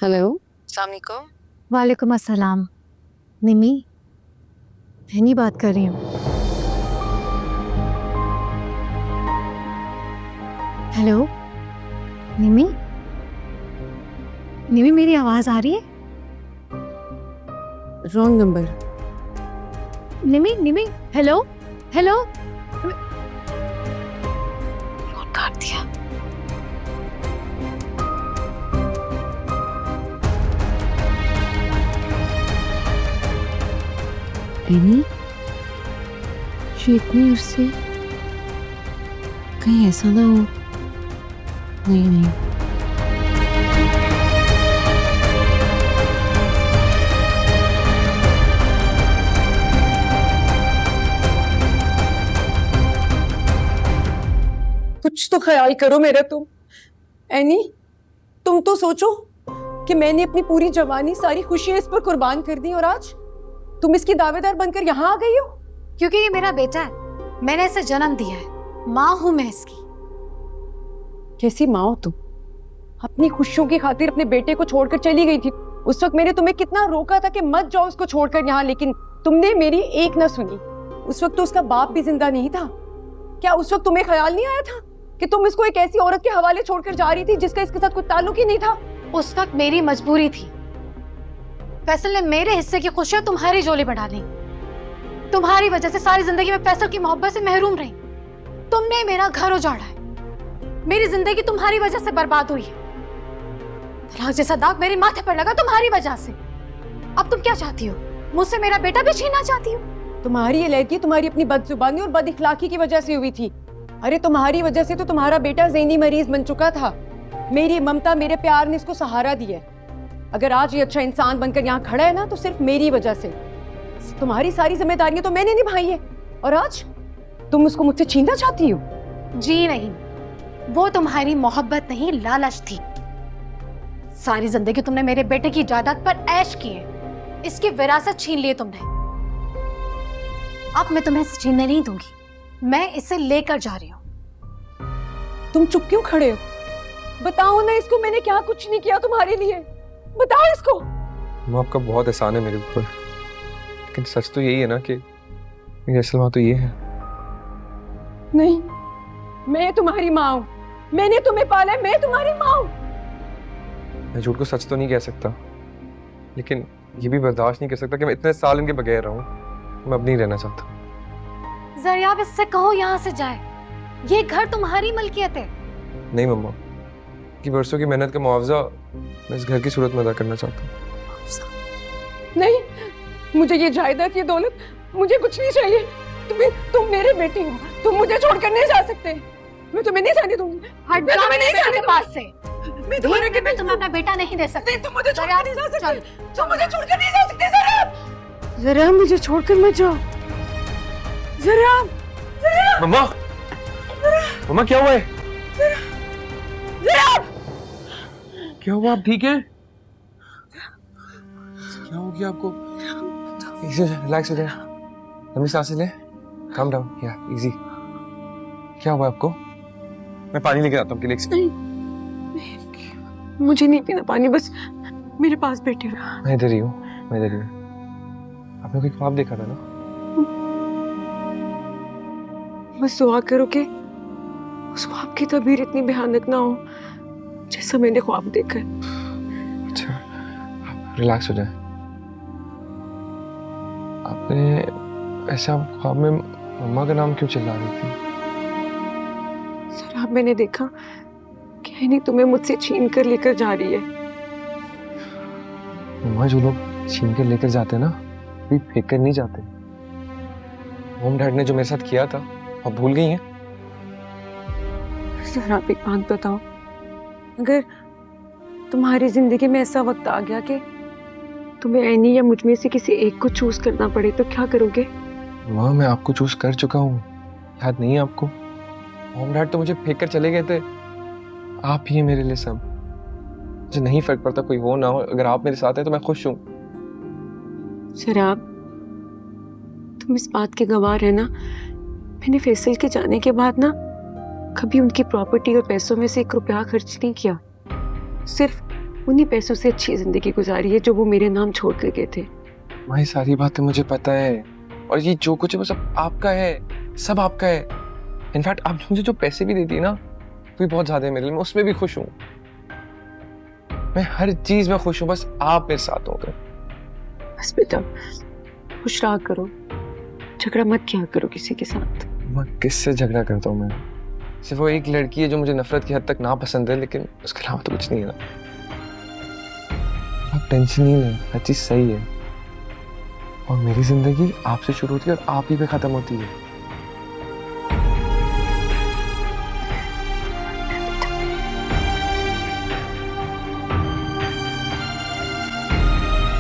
Hello, अस्सलाम वालेकुम। वालेकुम अस्सलाम। निमी, नहीं बात कर रही हूँ। हेलो निमी, निमी मेरी आवाज आ रही है? Wrong number. निमी निमी, हेलो हेलो। फोन काट दिया। एनी, ये इतने अरसे कहीं ऐसा ना हो। नहीं नहीं, कुछ तो ख्याल करो मेरा तुम। एनी, तुम तो सोचो कि मैंने अपनी पूरी जवानी सारी खुशियां इस पर कुर्बान कर दी और आज तुम इसकी दावेदार बनकर यहाँ आ गई हो। क्योंकि ये मेरा बेटा है, मैंने इसे जन्म दिया है, माँ हूं मैं इसकी। कैसी माँ हो तुम? अपनी खुशियों की खातिर अपने बेटे को छोड़कर चली गई थी। उस वक्त मैंने तुम्हें कितना रोका था कि मत जाओ उसको छोड़कर यहाँ, लेकिन तुमने मेरी एक न सुनी। उस वक्त तो उसका बाप भी जिंदा नहीं था। क्या उस वक्त तुम्हें ख्याल नहीं आया था कि तुम इसको एक ऐसी औरत के हवाले छोड़कर जा रही थी जिसका इसके साथ कोई ताल्लुक ही नहीं था? उस वक्त मेरी मजबूरी थी। फैसल ने मेरे हिस्से की खुशियां तुम्हारी झोली में डाली। तुम्हारी वजह से सारी जिंदगी में फैसल की मोहब्बत से महरूम रही। तुमने मेरा घर उजाड़ा है, मेरी जिंदगी तुम्हारी वजह से बर्बाद हुई है। तलाक जैसा दाग मेरे माथे पर लगा तुम्हारी वजह से। अब तुम क्या चाहती हो? मुझसे मेरा बेटा भी छीनना चाहती हो? तुम्हारी ये लड़की तुम्हारी अपनी बदजुबानी और बद इखलाकी की वजह से हुई थी। अरे तुम्हारी वजह से तो तुम्हारा बेटा ज़हनी मरीज बन चुका था। मेरी ममता, मेरे प्यार ने इसको सहारा दिया है। अगर आज ये अच्छा इंसान बनकर यहाँ खड़ा है ना, तो सिर्फ मेरी वजह से। तुम्हारी सारी जिम्मेदारियां तो मैंने निभाई है और आज तुम उसको मुझसे छीनना चाहती हो। जी नहीं, वो तुम्हारी मोहब्बत नहीं, लालच थी। सारी जिंदगी तुमने मेरे बेटे की जायदाद पर ऐश की है, इसकी विरासत छीन ली तुमने। अब मैं तुम्हें इसे छीनने नहीं दूंगी, मैं इसे लेकर जा रही हूँ। तुम चुप क्यों खड़े हो? बताओ ना इसको, मैंने क्या कुछ नहीं किया तुम्हारे लिए। बताओ इसको। माँ, आपका बहुत एहसान है मेरे ऊपर, लेकिन सच तो यही है ना कि मेरी असल माँ तो ये है। नहीं, मैं तुम्हारी माँ हूँ, मैंने तुम्हें पाला है, मैं तुम्हारी माँ हूँ। मैं झूठ को सच तो नहीं कह सकता, लेकिन ये भी बर्दाश्त नहीं कर सकता कि मैं इतने साल इनके बगैर रहूं। मैं अब नहीं रहना चाहता। जरियाब, इससे कहो यहाँ से जाए, ये घर तुम्हारी मलकियत है। नहीं मम्मा, कि बरसों की मेहनत का मुआवजा मैं इस घर की सूरत में अदा करना चाहता हूँ। नहीं, मुझे ये जायदाद, ये दौलत, मुझे कुछ नहीं चाहिए। तुम मेरे बेटे हो, तुम मुझे छोड़कर नहीं जा सकते। मैं तुम्हें नहीं जाने दूंगी। हट जाओ मेरे पास से। मैं तुम्हारे के मैं तुम्हें अपना बेटा नहीं दे सकती। तुम मुझे छोड़कर नहीं जा सकते। तुम मुझे छोड़कर नहीं जा सकते। जरा मुझे छोड़कर मत जाओ। जरा मम्मा, मम्मा क्या हुआ है? क्या हुआ? आप ठीक है? क्या हो गया आपको? रिलैक्स हो जाए, लंबी सांसें ले, काम डाउन, या इजी। क्या हुआ आपको? मैं पानी लेकर आता हूँ आपके लिए। मुझे नहीं पीना पानी, बस मेरे पास बैठे रहो। मैं इधर ही हूँ, मैं इधर ही हूँ। आपने कोई ख्वाब देखा था ना? बस दुआ करो कि उस ख्वाब की तबीर इतनी भयानक ना हो जैसा मैंने ख्वाब देखा है। अच्छा, आप रिलैक्स हो जाए। आपने ऐसा ख्वाब में मम्मा का नाम क्यों चिल्ला रही थी? सर, अब मैंने देखा कि एनी तुम्हें मुझसे छीन कर लेकर जा रही है। मम्मा, जो लोग छीन कर लेकर जाते हैं ना, भी फेंक कर नहीं जाते। मॉम डैड ने जो मेरे साथ किया था, आप भूल गई हैं? सर, आप एक बात बताओ, अगर तुम्हारी जिंदगी में ऐसा वक्त आ गया कि तुम्हें एनी या मुझ में से किसी एक को चूज करना पड़े, तो क्या करोगे? माँ, मैं आपको चूज कर चुका हूँ, याद नहीं है आपको? मॉम डैड तो मुझे फेंक कर चले गए थे। आप ही हैं मेरे लिए सब। मुझे नहीं फर्क पड़ता कोई हो ना हो, अगर आप मेरे साथ हैं तो मैं खुश हूँ। सर, आप तुम इस बात के गवाह है ना, मैंने फैसल के जाने के बाद ना कभी उनकी प्रॉपर्टी और पैसों में से 1 रुपया खर्च नहीं किया। सिर्फ उन्हीं पैसों से अच्छी जिंदगी गुजारी है जो वो मेरे नाम छोड़ के गए थे। माँ ये सारी बातें मुझे पता है, और ये जो कुछ है वो सब आपका है, सब आपका है। इनफैक्ट आप मुझे जो पैसे भी देती है ना, वो भी बहुत ज्यादा है मेरे लिए, मैं उसमें भी खुश हूँ। मैं हर चीज में खुश हूँ, बस आप मेरे साथ हो गए। बस बेटा खुश रहा करो, झगड़ा मत किया करो किसी के साथ। मैं किससे झगड़ा करता हूँ? मैं सिर्फ वो एक लड़की है जो मुझे नफरत की हद तक ना पसंद है, लेकिन उसके अलावा तो कुछ नहीं है ना। आप टेंशन ही नहीं, हर चीज सही है। और मेरी जिंदगी आपसे शुरू होती है और आप ही पे खत्म होती है।